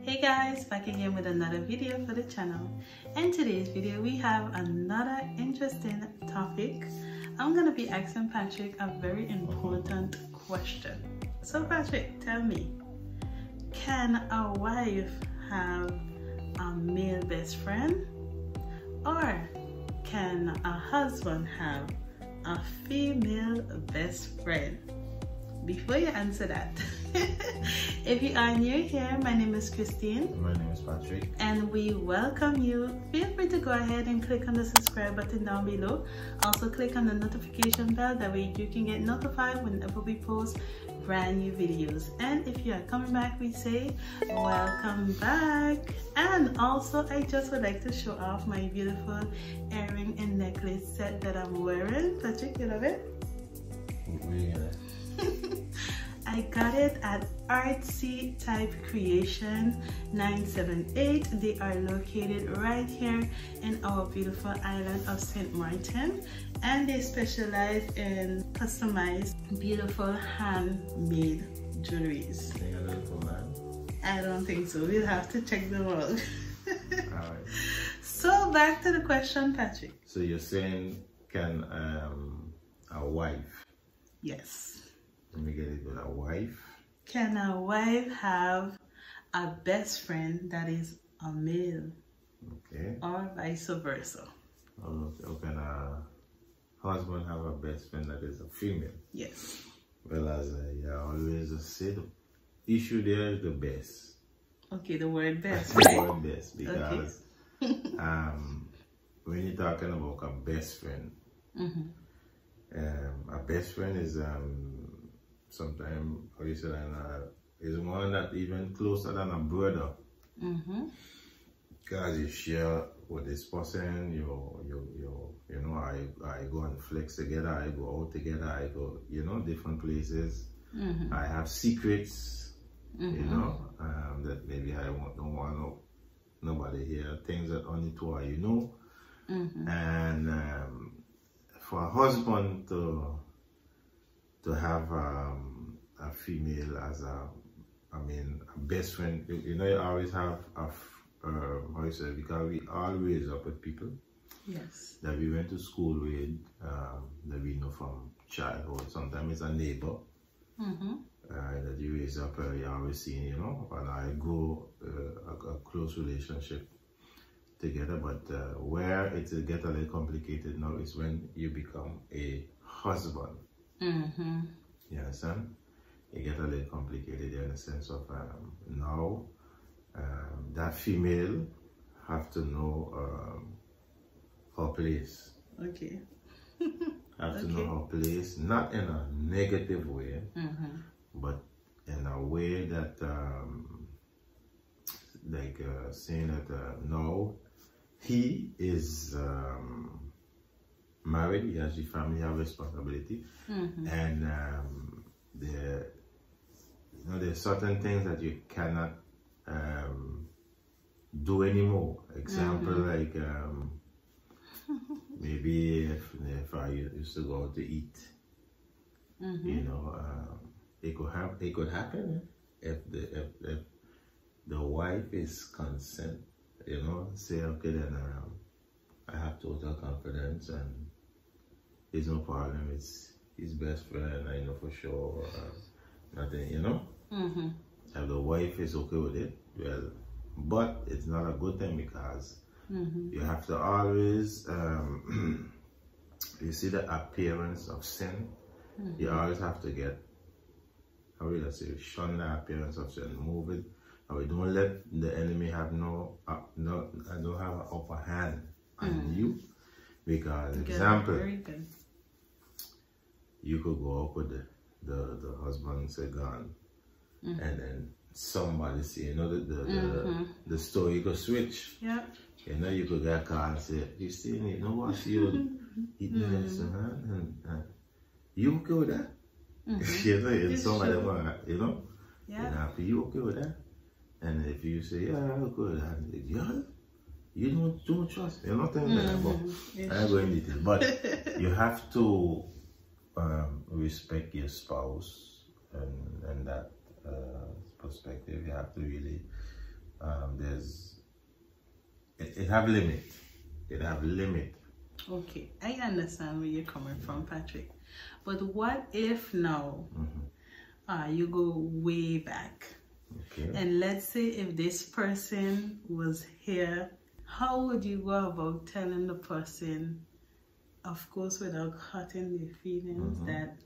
Hey guys, back again with another video for the channel. In today's video we have another interesting topic. I'm gonna be asking Patrick a very important question. So Patrick, tell me, can a wife have a male best friend, or can a husband have a female best friend? Before you answer that, if you are new here, my name is Christine. My name is Patrick. And we welcome you. Feel free to go ahead and click on the subscribe button down below. Also click on the notification bell, that way you can get notified whenever we post brand new videos. And if you are coming back, we say welcome back. And also I just would like to show off my beautiful earring and necklace set that I'm wearing. Patrick, you love it? I got it at Artsy Type Creation 978. They are located right here in our beautiful island of St. Martin, and they specialize in customized, beautiful handmade jewelries. I don't think so. We'll have to check them out. Alright. So back to the question, Patrick. So you're saying, can a wife? Yes. Let me get it with a wife. Can a wife have a best friend that is a male? Okay. Or vice versa? Or can a husband have a best friend that is a female? Yes. Well, as I always say, the issue there is the best. Okay, the word best. That's the word best, because when you're talking about a best friend, a best friend is sometimes, how you say that, is one that even closer than a brother. Because you share with this person, you know, I go and flex together, I go out together, I go, you know, different places. I have secrets, you know, that maybe I don't want nobody here, things that only two of you know. And for a husband to have a female as a best friend, you know, you always have a how you say, because we always up with people, yes, that we went to school with, that we know from childhood. Sometimes it's a neighbor that you raise up, you always see, you know, and I go a close relationship together. But where it get a little complicated now is when you become a husband. You understand? It get a little complicated in the sense of now that female have to know her place. Okay. Have to know her place, not in a negative way, but in a way that like saying that now he is married, he has his family, have responsibility, and there's certain things that you cannot do anymore. Example, like maybe if I used to go out to eat, you know, it could happen if the wife is consent, you know, say, okay, then I have total confidence and there's no problem, it's his best friend, I know for sure, nothing, you know. If the wife is okay with it, well, but it's not a good thing, because you have to always, you see the appearance of sin, you always have to get, how will I say, shun the appearance of sin, move it, and we don't let the enemy have don't have an upper hand on you, because example, you could go up with the husband say gone, and then somebody say, you know, the story could switch. Yeah. You know, you could get a call and say, you see me, you know what, you eating this, and you okay with that? You know, and somebody you know, and after you okay with that? And if you say, yeah, I'm okay with that, yeah, you don't trust, you know what I'm saying? But I ain't going to detail, but you have to respect your spouse, and that perspective, you have to really it have limit. It have limit. Okay, I understand where you're coming from, Patrick. But what if now you go way back? Okay. And let's say if this person was here, how would you go about telling the person, of course without hurting their feelings, that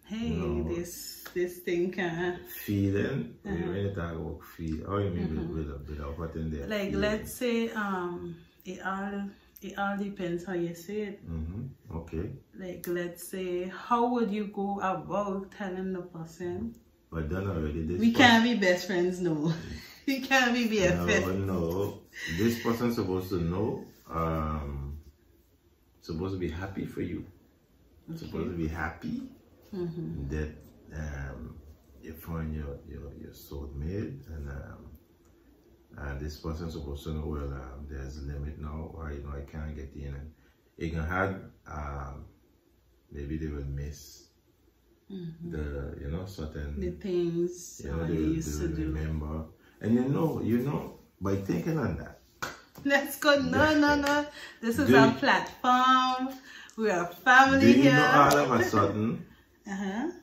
hey, this thing can feeling? When you talk about feel, how you mean without hurting their like feeling? Let's say it all depends how you say it. Okay. Like, let's say, how would you go about telling the person? But done already. We can't be best friends, no. We can't be BFF. No. This person's supposed to know. Supposed to be happy for you. Supposed to be happy that you find your soulmate, and this person's supposed to know, well, there's a limit now, or I can't get in, and it can have maybe they will miss the certain the things they used to do. Remember, and you know by thinking on that. Let's go. No. This is our platform. We are family here. Do you know all of a sudden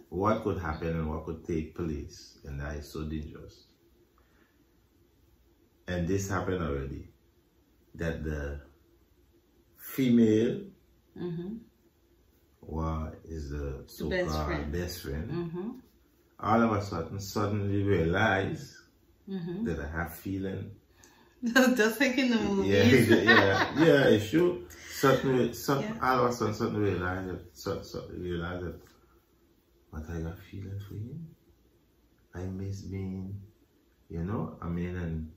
what could happen and what could take place, and that is so dangerous. And this happened already. That the female is the so-called best friend. All of a sudden, suddenly realize that I have feeling. Just like in the movies. Yeah, it's true. All of a sudden, realize that, but I got feeling for him. I miss being, and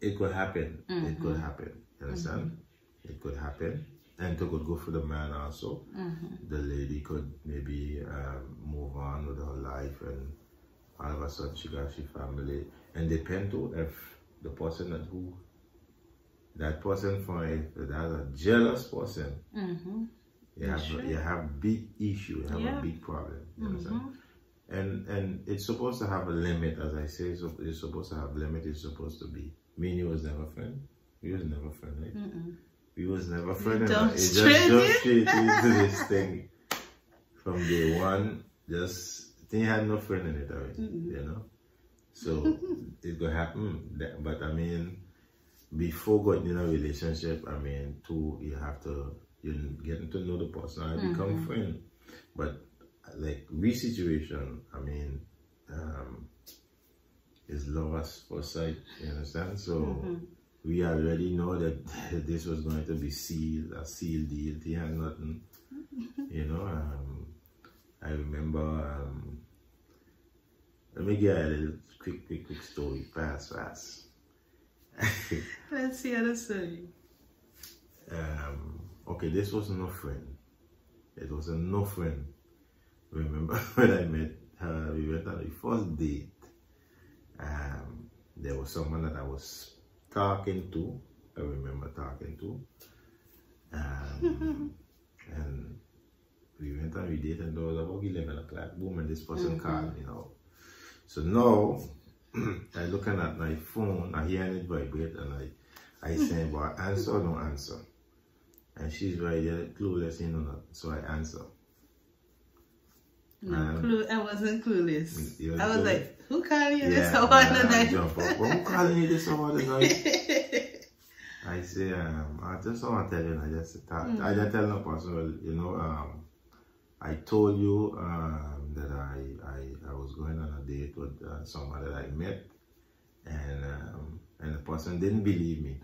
it could happen. It could happen. You understand? It could happen. And it could go for the man also. The lady could maybe move on with her life, and all of a sudden she got her family. And depend to if the person that person find that's a jealous person. You have big issue. You have a big problem. You understand? And it's supposed to have a limit, as I say. So it's supposed to have limit. It's supposed to be. Me and you was never friend. We was never friend, right? We was never friend. It just straight into this thing from day one. Just thing had no friend in it already, So it could happen. But I mean, before going in a relationship, I mean, you have to getting to know the person and become friend. But like situation, I mean, is love at first sight, you understand? So we already know that this was going to be a sealed deal. He had nothing, I remember, let me get a little quick story, fast. Let's see how the story. Okay, this was no friend. It was a no friend. Remember when I met her, we went on the first date. There was someone that I was talking to. I remember talking to. And we went on, we dated, and it was about 11 o'clock. Boom, and this person called me now. So now, I'm looking at my phone, I hear it vibrate, and I say, well, answer or don't answer. And she's very clueless, nothing. So I answer. No, I wasn't clueless. I was like, who calling you this hour of the night? Jump up. Who calling you this hour of the night? I say, I just want to tell you, I just tell no person, I told you that I was going on a date with someone that I met, and the person didn't believe me.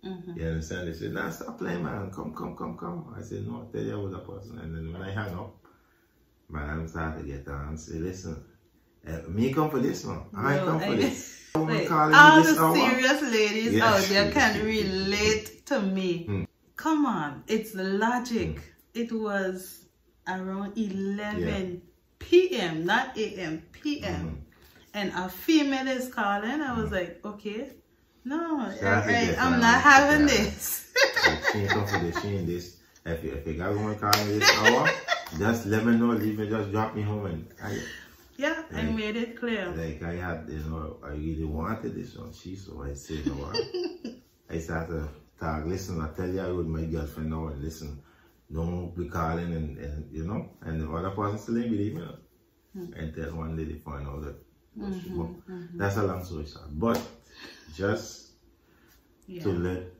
You understand? They said, nah, stop playing, man. Come. I said, no, I tell you I was a person. And then when I hang up, man started to get on and say, listen, me come for this one. I come for this. All the serious ladies out there can relate to me. Come on, it's logic. It was around 11 p.m., not a.m., p.m. And a female is calling. I was like, okay, no, I'm not having this. She ain't come for this, she ain't this. If you got one calling this hour, just let me know, leave me, just drop me home. And yeah, I made it clear. Like I had, you know, I really wanted this one. So I said, you know what? I started to talk, listen, I tell you I with my girlfriend now and listen, don't be calling and you know, and the other person still ain't believe me. Until one day they find out that that's a long story short. But just to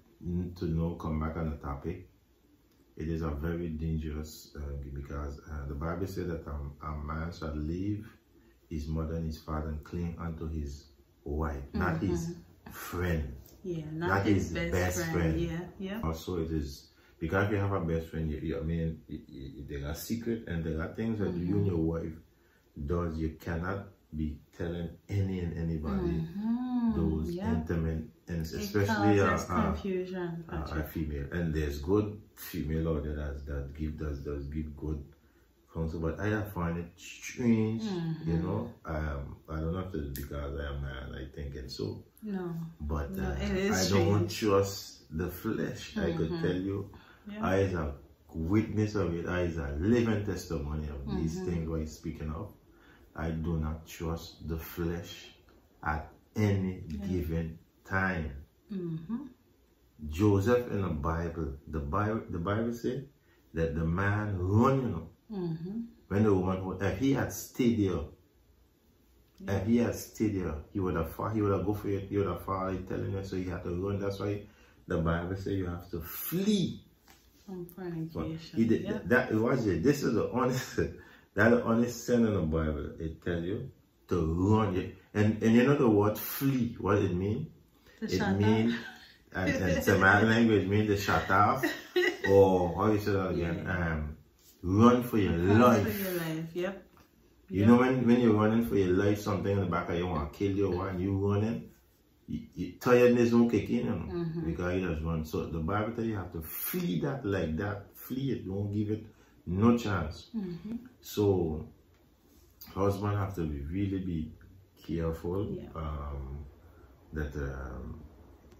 know, come back on the topic, it is a very dangerous because the Bible says that a man shall leave his mother and his father and cling unto his wife, not his friend. Yeah, not his best friend. Yeah. Also, it is because if you have a best friend, I mean, there are secrets and there are things that you and your wife does. You cannot be telling anybody those intimate, and especially confusion, a female. And there's good female out there that does give good counsel, but I find it strange, you know. I don't know if it's because I am a man, I think, and so. No. But no, it is I strange. don't trust the flesh. I could tell you, I is a witness of it. I is a living testimony of these things we're speaking of. I do not trust the flesh at any given time. Joseph in the Bible said that the man run, you know. When the woman, if he had stayed there, he would have fought, he would have go for it, he would have fought, telling you, so he had to run. That's why the Bible says you have to flee from fornication. He did, that was it. This is the honest, that the honest sin in the Bible. It tells you to run. And you know the word flee, what it means? It means, and Samaritan language means to shut off, or how you say that again? Run for your life. Run for your life, yep. You know when you're running for your life, something in the back of you want to kill you, and you running, you tiredness won't kick in, you know, because you just run. So the Bible tells you have to flee that like that. Flee it, don't give it no chance. So husband have to really be careful that the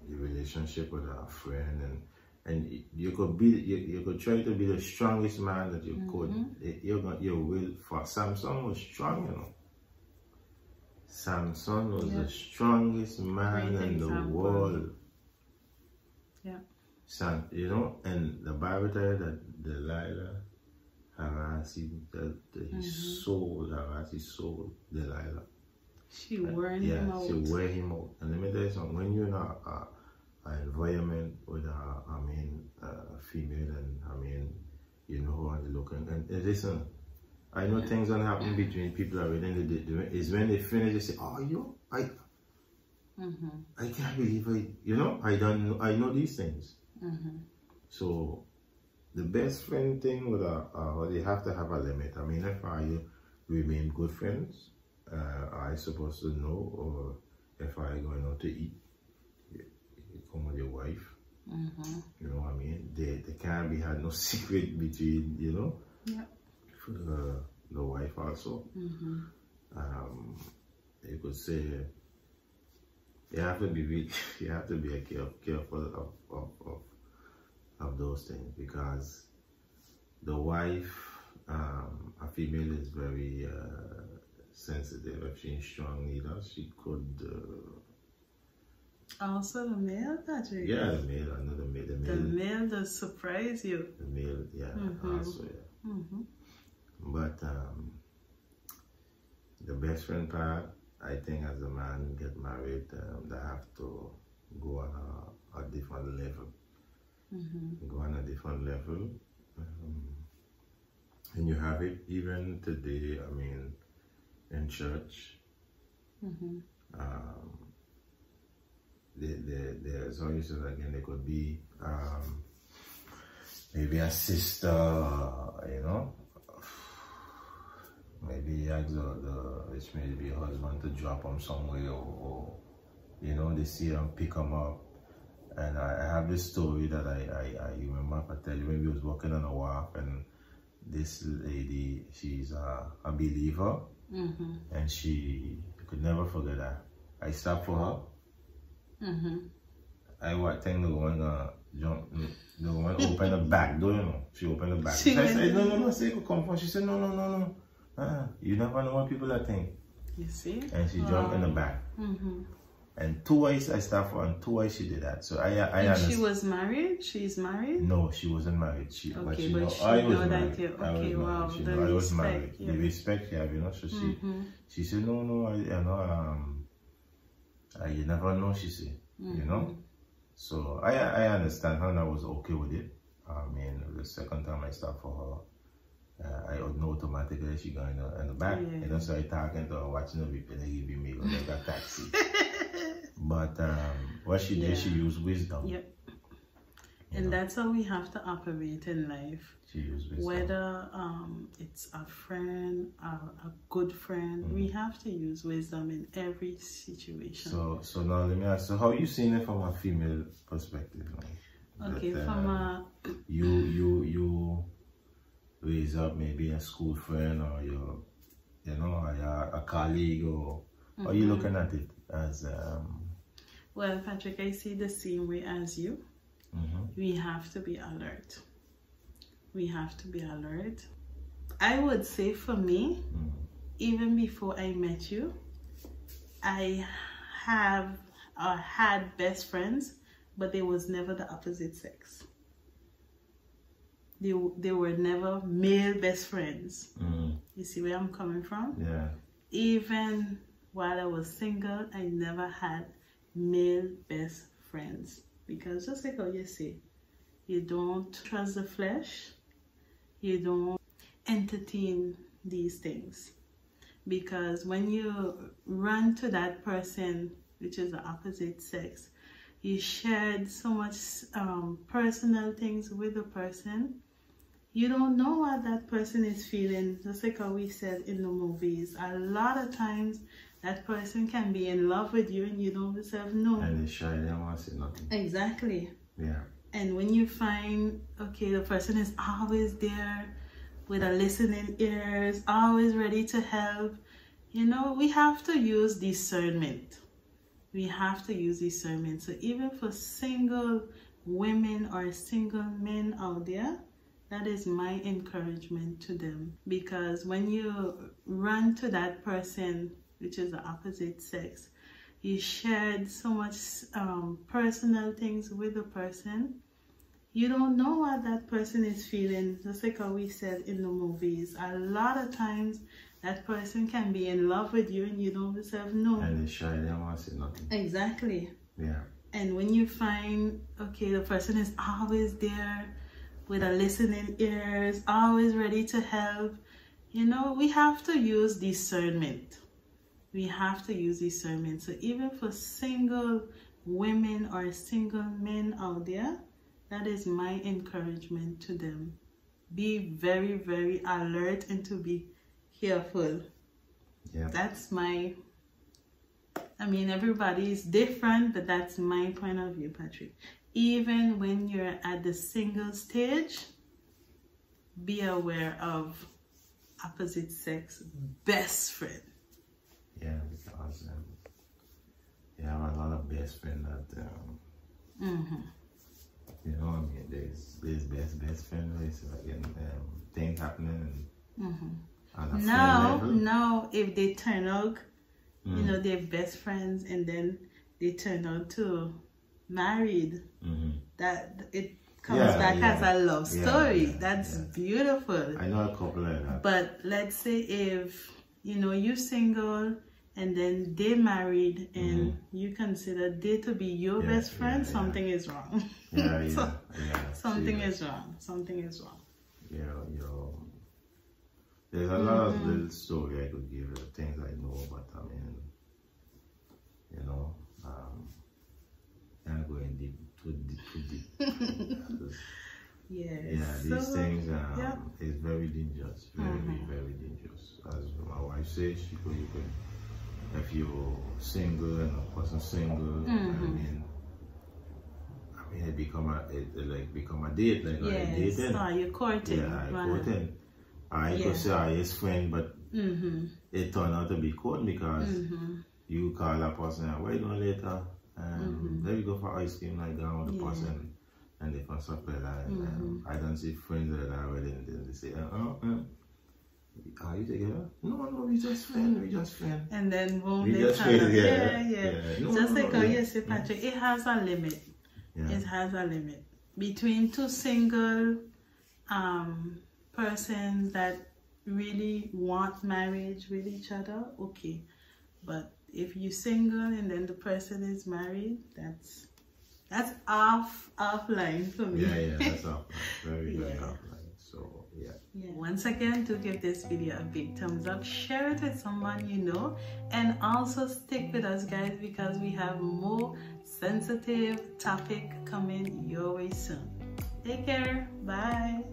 relationship with a friend and you could try to be the strongest man that you could. Your will for Samson was strong, you know. Samson was the strongest man in the world. You know, and the Bible tells that Delilah harassed his soul, Delilah. She wore him out. She wore him out. And let me tell you something, when you're in an environment with a female, and you know how they look, and listen, I know things don't happen between people already, and it's when they finish, they say, oh, I can't believe I know these things. So the best friend thing with they have to have a limit. I mean, if I remain good friends, I supposed to know, or if I going out to eat, you come with your wife. You know what I mean? There can't be had no secret between, you know, the wife also. You could say you have to be careful of those things, because the wife, a female, is very sensitive. If she's strong leader, she could. Also the male, Patrick. Yeah, the male. I know the male. The male does surprise you. The male, also, But the best friend part, I think, as a man get married, they have to go on a different level. Go on a different level. And you have it even today, I mean, in church. There's always, again, there could be maybe a sister, you know, maybe he asks which may be a husband to drop him somewhere, or you know, they see him, pick him up. And I have this story that I remember I tell you, when we was walking on a wharf, and this lady, she's a believer, and she could never forget that. I stopped for her. I think the woman the woman opened the back door, you know. She opened the back door. So I said, no, say you could come for. She said, no. You never know what people are thinking. You see? And she jumped in the back. And twice I stopped her, and twice she did that. So I and she was married? She's married? No, she wasn't married. Okay, but she I was married. Okay, wow. I was married. The respect you have, you know. So she said, no, you never know, she said, you know. So I understand her, and I was okay with it. I mean, the second time I stopped for her, I know automatically she going in the back. You know, so I talking to her, watching her, and they give me like a taxi. But what she did, she used wisdom. Yep. And that's how we have to operate in life. She used wisdom. Whether it's a friend, a good friend, we have to use wisdom in every situation. So now let me ask, so how you seen it from a female perspective? Okay, from a... You raise up maybe a school friend, or a colleague, or are you looking at it as Well, Patrick, I see the same way as you. We have to be alert. We have to be alert. I would say for me, even before I met you, I had best friends, but they was never the opposite sex. They were never male best friends. You see where I'm coming from? Yeah. Even while I was single, I never had male best friends. Because just like how you say, you don't trust the flesh, you don't entertain these things. Because when you run to that person, which is the opposite sex, you shared so much personal things with the person. You don't know what that person is feeling. Just like how we said in the movies, a lot of times that person can be in love with you and you don't yourself know. And they shy, they don't want to say nothing. Exactly. Yeah. And when you find, okay, the person is always there with a listening ears, always ready to help, you know, we have to use discernment. We have to use discernment. So even for single women or single men out there, that is my encouragement to them. Because when you run to that person, which is the opposite sex, you shared so much personal things with the person. You don't know what that person is feeling. Just like how we said in the movies, a lot of times that person can be in love with you and you don't yourself know. And they shy, they don't want to say nothing. Exactly. Yeah. And when you find, okay, the person is always there with a listening ears, always ready to help, you know, we have to use discernment. We have to use discernment. So even for single women or single men out there, that is my encouragement to them. Be very, very alert and to be careful. Yeah. That's my, I mean, everybody is different, but that's my point of view, Patrick. Even when you're at the single stage, be aware of opposite sex best friend. Yeah, because you have a lot of best friends that you know, I mean, there's best friends, there's again things happening and now if they turn out, you know, they're best friends and then they turn out to married, that it comes back as a love story. That's beautiful. I know a couple like that. But let's say if, you know, you're single and then they married and you consider they to be your best friend, something is wrong. Something is wrong. Something is wrong. There's a lot of little story I could give you, things I know, but I mean, you know, can't go in too deep. These things is very dangerous, very dangerous. As my wife says, you could, if you're single and a person single, I mean, it become a date, like dating. You're courting. Courting. I could say I his friend, but it turned out to be court because you call a person and wait on later. There you go for ice cream, like down with the person and they can stuff like that. I don't see friends that are already and they say, Are you together? No, we just friends. And then boom, We they just kind of, friends, yeah. No, just no, like how you say, Patrick, it has a limit. Yeah. It has a limit. Between two single persons that really want marriage with each other, okay. But if you're single and then the person is married, that's offline for me. Yeah, that's offline. Very offline. So yeah. Once again, do give this video a big thumbs up, share it with someone you know, and also stick with us, guys, because we have more sensitive topic coming your way soon. Take care. Bye.